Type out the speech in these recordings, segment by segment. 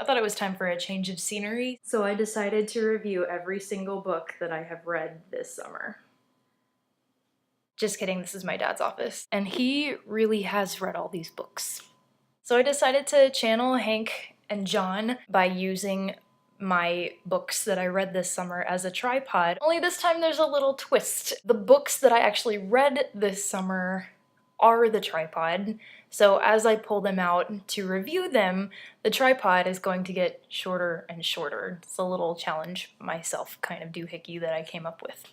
I thought it was time for a change of scenery, so I decided to review every single book that I have read this summer. Just kidding, this is my dad's office. And he really has read all these books. So I decided to channel Hank and John by using my books that I read this summer as a tripod, only this time there's a little twist. The books that I actually read this summer are the tripod, so as I pull them out to review them, the tripod is going to get shorter and shorter. It's a little challenge myself kind of doohickey that I came up with.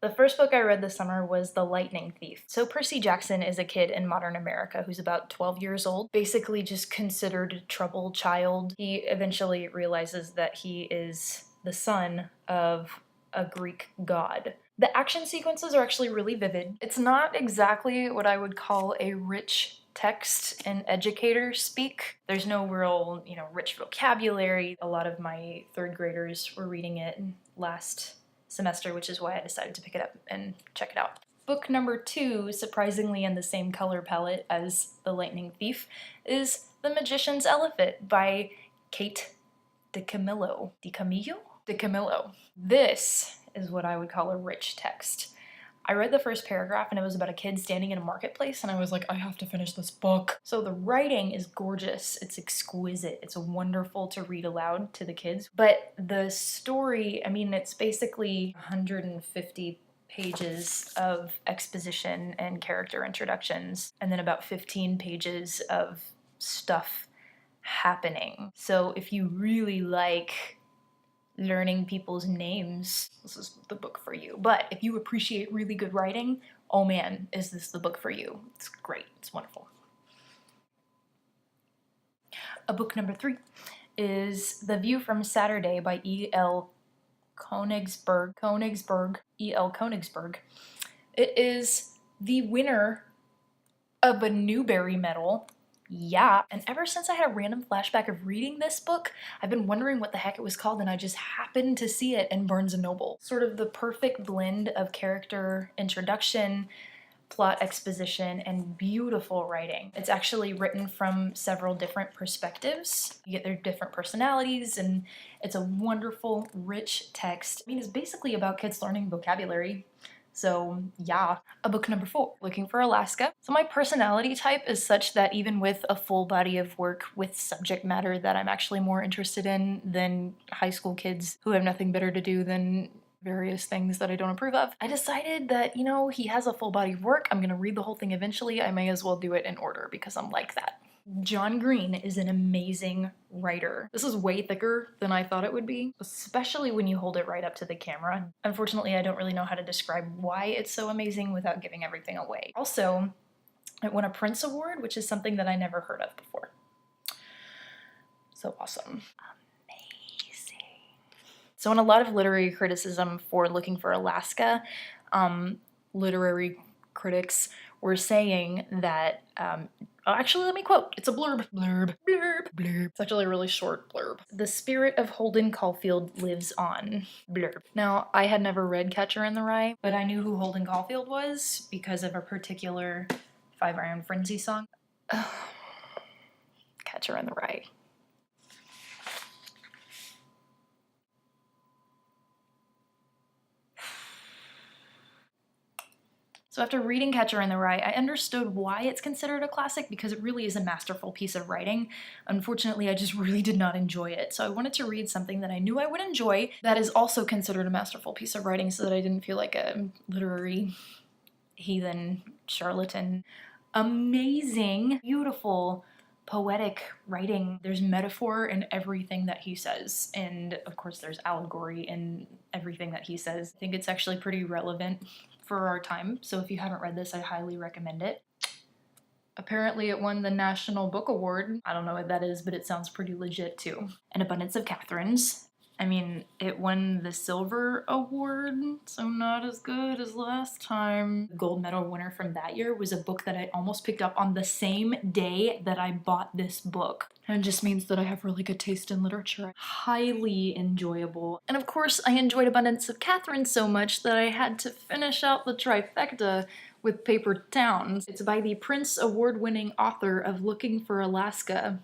The first book I read this summer was The Lightning Thief. So Percy Jackson is a kid in modern America who's about 12 years old, basically just considered a troubled child. He eventually realizes that he is the son of a Greek god. The action sequences are actually really vivid. It's not exactly what I would call a rich text in educator speak. There's no real, rich vocabulary. A lot of my third graders were reading it last semester, which is why I decided to pick it up and check it out. Book number 2, surprisingly in the same color palette as The Lightning Thief, is The Magician's Elephant by Kate DiCamillo. DiCamillo. This is what I would call a rich text. I read the first paragraph and it was about a kid standing in a marketplace and I was like, I have to finish this book. So the writing is gorgeous, it's exquisite, it's wonderful to read aloud to the kids. But the story, it's basically 150 pages of exposition and character introductions, and then about 15 pages of stuff happening. So if you really like learning people's names, this is the book for you. But if you appreciate really good writing, oh man, is this the book for you. It's great, it's wonderful. Book number 3 is The View from Saturday by E.L. Konigsberg. E.L. Konigsberg. It is the winner of a Newbery Medal. Yeah, and ever since I had a random flashback of reading this book, I've been wondering what the heck it was called, and I just happened to see it in Barnes & Noble. Sort of the perfect blend of character introduction, plot exposition, and beautiful writing. It's actually written from several different perspectives. You get their different personalities, and it's a wonderful, rich text. It's basically about kids learning vocabulary. So yeah. Book number 4, Looking for Alaska. So my personality type is such that even with a full body of work with subject matter that I'm actually more interested in than high school kids who have nothing better to do than various things that I don't approve of, I decided that, he has a full body of work. I'm gonna read the whole thing eventually. I may as well do it in order because I'm like that. John Green is an amazing writer. This is way thicker than I thought it would be, especially when you hold it right up to the camera. Unfortunately, I don't really know how to describe why it's so amazing without giving everything away. Also, it won a Prince Award, which is something that I never heard of before. So awesome. Amazing. So in a lot of literary criticism for Looking for Alaska, literary critics were saying that, actually, let me quote. It's a blurb. It's actually a really short blurb. The spirit of Holden Caulfield lives on. Blurb. Now, I had never read Catcher in the Rye, but I knew who Holden Caulfield was because of a particular Five Iron Frenzy song. Catcher in the Rye. So after reading Catcher in the Rye, I understood why it's considered a classic because it really is a masterful piece of writing. Unfortunately, I just really did not enjoy it. So I wanted to read something that I knew I would enjoy that is also considered a masterful piece of writing so that I didn't feel like a literary heathen charlatan. Amazing, beautiful, poetic writing. There's metaphor in everything that he says, and of course there's allegory in everything that he says. I think it's actually pretty relevant for our time, so if you haven't read this, I highly recommend it. Apparently it won the National Book Award. I don't know what that is, but it sounds pretty legit too. An Abundance of Catherines. It won the Silver Award, so not as good as last time. The gold medal winner from that year was a book that I almost picked up on the same day that I bought this book. And it just means that I have really good taste in literature. Highly enjoyable. And of course, I enjoyed Abundance of Catherine so much that I had to finish out the trifecta with Paper Towns. It's by the Prince Award-winning author of Looking for Alaska.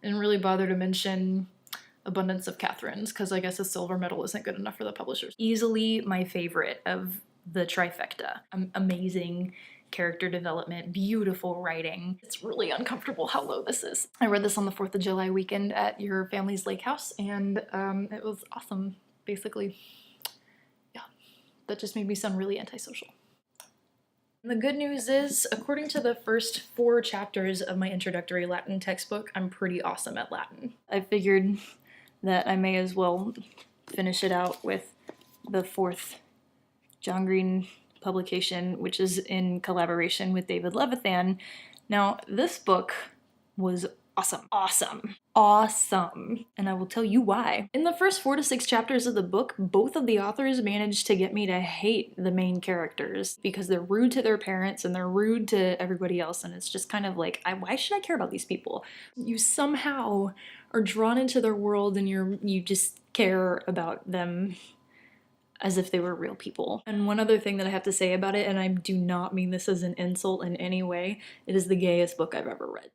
didn't really bother to mention Abundance of Catherines because I guess a silver medal isn't good enough for the publishers. Easily my favorite of the trifecta. Amazing character development, beautiful writing. It's really uncomfortable how low this is. I read this on the 4th of July weekend at your family's lake house, and it was awesome, basically. Yeah, that just made me sound really antisocial. The good news is, according to the first 4 chapters of my introductory Latin textbook, I'm pretty awesome at Latin. I figured that I may as well finish it out with the 4th John Green publication, which is in collaboration with David Levithan. Now, this book was awesome, and I will tell you why. In the first 4 to 6 chapters of the book, both of the authors managed to get me to hate the main characters because they're rude to their parents and they're rude to everybody else, and it's just kind of like, why should I care about these people? You somehow are drawn into their world and you just care about them as if they were real people. And one other thing that I have to say about it, and I do not mean this as an insult in any way, it is the gayest book I've ever read.